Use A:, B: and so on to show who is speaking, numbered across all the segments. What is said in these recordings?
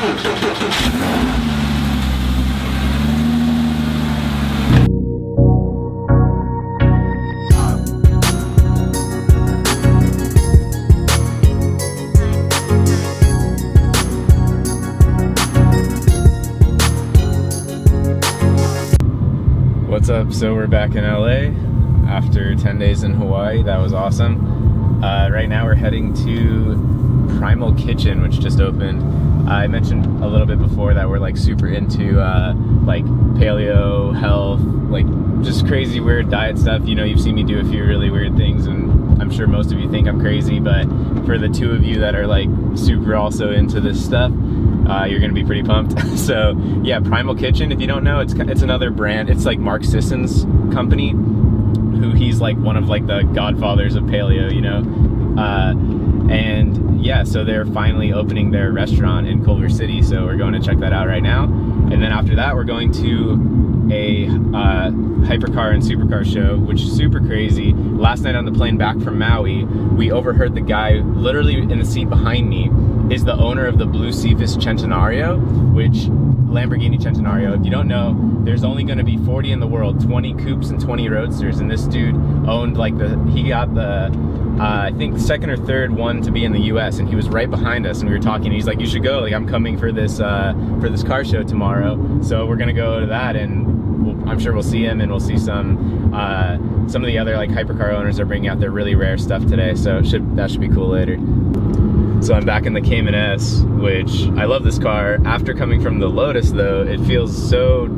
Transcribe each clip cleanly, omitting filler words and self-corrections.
A: What's up? So we're back in LA after 10 days in Hawaii. That was awesome. Right now we're heading to Primal Kitchen, which just opened. I mentioned a little bit before that we're like super into like paleo, health, like just crazy weird diet stuff. You know, you've seen me do a few really weird things, and I'm sure most of you think I'm crazy, but for the two of you that are like super also into this stuff, you're gonna be pretty pumped. So yeah, Primal Kitchen, if you don't know, it's another brand. It's like Mark Sisson's company, who he's like one of like the godfathers of paleo, you know. And yeah, so they're finally opening their restaurant in Culver City, so we're going to check that out right now. And then after that, we're going to a hypercar and supercar show, which is super crazy. Last night on the plane back from Maui, we overheard the guy literally in the seat behind me is the owner of the blue Cephas Centenario, which Lamborghini Centenario. If you don't know, there's only going to be 40 in the world, 20 coupes and 20 roadsters, and this dude owned like he got the I think second or third one to be in the US, and he was right behind us, and we were talking, and he's like, you should go, like I'm coming for this car show tomorrow, so we're gonna go to that, and I'm sure we'll see him, and we'll see some of the other like hypercar owners are bringing out their really rare stuff today, so that should be cool later. So I'm back in the Cayman S, which I love this car. After coming from the Lotus though, it feels so,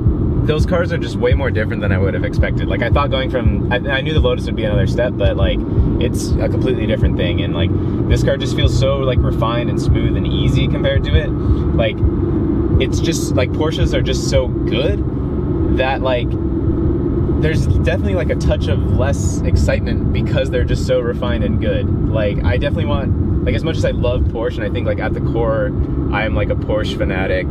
A: those cars are just way more different than I would have expected. Like I thought going from, I knew the Lotus would be another step, but like it's a completely different thing. And like this car just feels so like refined and smooth and easy compared to it. Like it's just like Porsches are just so good that like there's definitely like a touch of less excitement because they're just so refined and good. Like I definitely want, like as much as I love Porsche, and I think like at the core I am like a Porsche fanatic,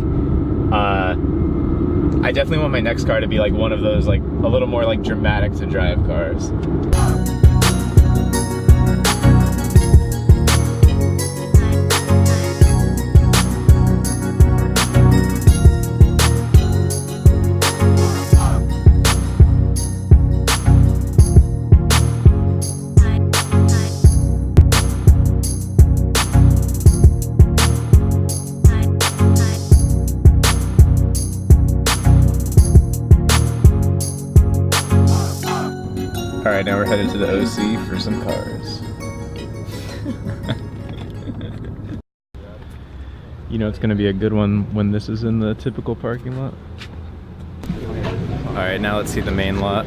A: I definitely want my next car to be like one of those like a little more like dramatic to drive cars. Alright, now we're headed to the OC for some cars. You know it's gonna be a good one when this is in the typical parking lot. Alright, now let's see the main lot.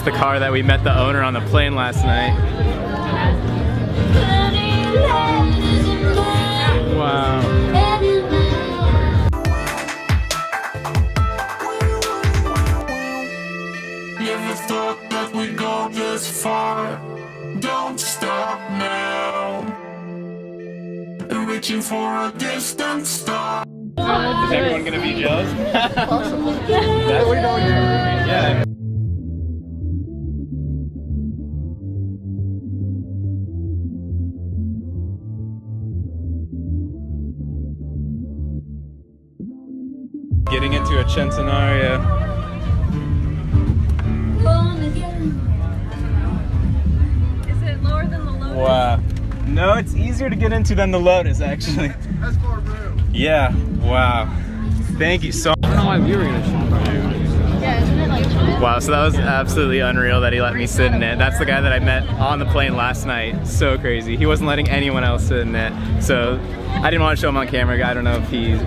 A: The car that we met the owner on the plane last night. Wow. Never thought that we'd go this far. Don't stop now. Reaching for a distant star. Is everyone gonna be jealous? Possibly. That's what you're doing. Yeah. Getting into a Centenario.
B: Is it lower than the Lotus?
A: Wow. No, it's easier to get into than the Lotus, actually.
B: That's more room.
A: Yeah, wow. Thank you so much.
B: I don't know why we were gonna shoot.
C: Yeah, isn't it like chill?
A: Wow, so that was absolutely unreal that he let me sit in it. That's the guy that I met on the plane last night. So crazy. He wasn't letting anyone else sit in it. So I didn't want to show him on camera. I don't know if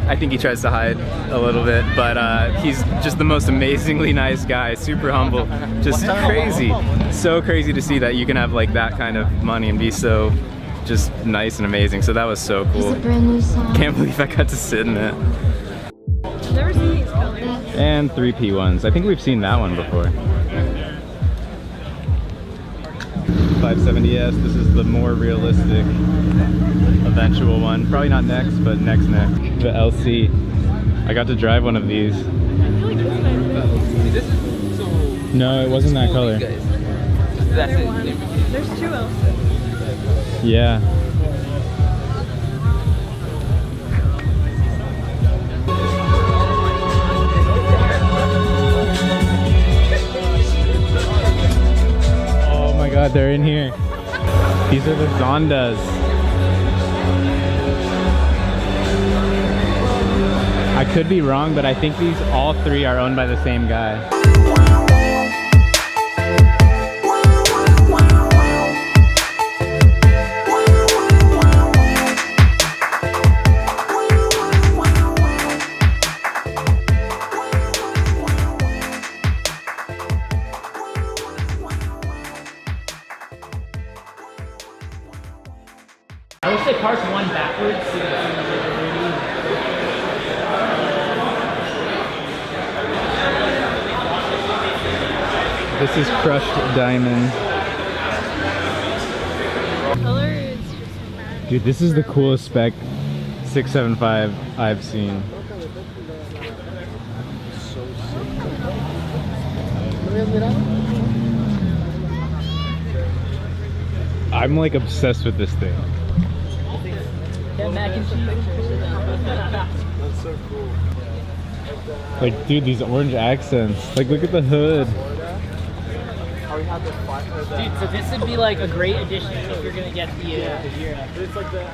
A: I think he tries to hide a little bit, but he's just the most amazingly nice guy, super humble, just crazy. So crazy to see that you can have like that kind of money and be so just nice and amazing. So that was so cool.
C: It's a brand new song.
A: Can't believe I got to sit in it.
C: I've never seen these colors.
A: And 3P ones. I think we've seen that one before. 570S, this is the more realistic eventual one. Probably not next, but next. The LC. I got to drive one of these.
C: I feel like this might be.
A: No, it wasn't that color.
C: Another one. There's two L's.
A: Yeah. Oh my god, they're in here. These are the Zondas. I could be wrong, but I think these all three are owned by the same guy.
D: I wish the cars won backwards.
A: This is crushed diamond.
C: Color is just mad.
A: Dude, this is the coolest spec 675 I've seen. I'm like obsessed with this thing.
D: That mac and cheese.
B: That's so cool.
A: Like, dude, these orange accents. Like, look at the hood.
D: Dude, so this would be like a great addition if you're gonna get the Jira.
B: It's like the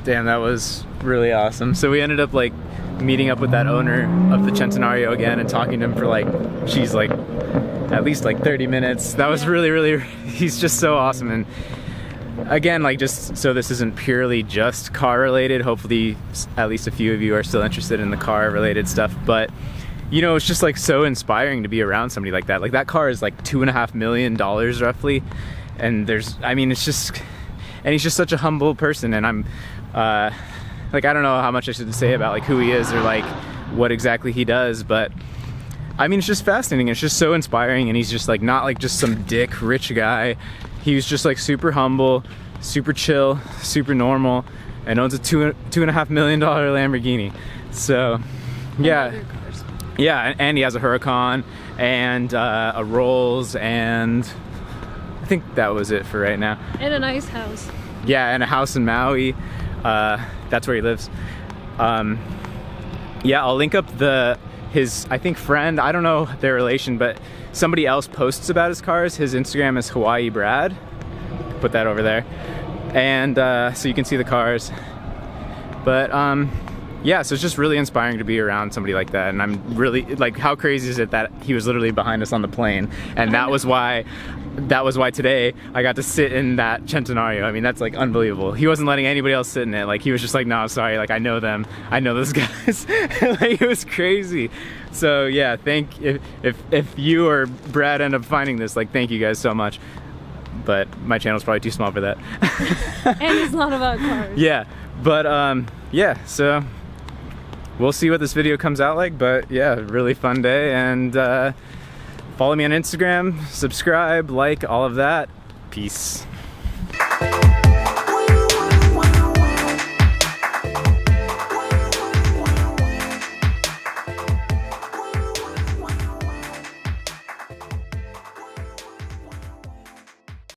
A: Damn, that was really awesome. So we ended up like meeting up with that owner of the Centenario again and talking to him for like, she's like, at least like 30 minutes. That was really, he's just so awesome. And again, like, just so this isn't purely just car related, hopefully at least a few of you are still interested in the car related stuff, but you know, it's just like so inspiring to be around somebody like that. Like, that car is like $2.5 million roughly, and I mean, it's just, and he's just such a humble person. And I'm like, I don't know how much I should say about like who he is or like what exactly he does, but I mean, it's just fascinating. It's just so inspiring, and he's just like not like just some dick rich guy. He was just like super humble, super chill, super normal, and owns a $2.5 million Lamborghini. So yeah, and he has a Huracan and a Rolls, and I think that was it for right now.
C: And a nice house.
A: Yeah, and a house in Maui. That's where he lives. Yeah, I'll link up his, I think, friend, I don't know their relation, but somebody else posts about his cars. His Instagram is Hawaii Brad. Put that over there. And so you can see the cars. But yeah, so it's just really inspiring to be around somebody like that. And I'm really, like, how crazy is it that he was literally behind us on the plane? And that was why today I got to sit in that Centenario. I mean, that's like unbelievable. He wasn't letting anybody else sit in it. Like, he was just like, no, sorry, like, I know them, I know those guys. Like, it was crazy. So yeah, if you or Brad end up finding this, like, thank you guys so much. But my channel's probably too small for that.
C: And it's not about cars.
A: Yeah, but yeah, so we'll see what this video comes out like. But yeah, really fun day. And follow me on Instagram, subscribe, like, all of that. Peace.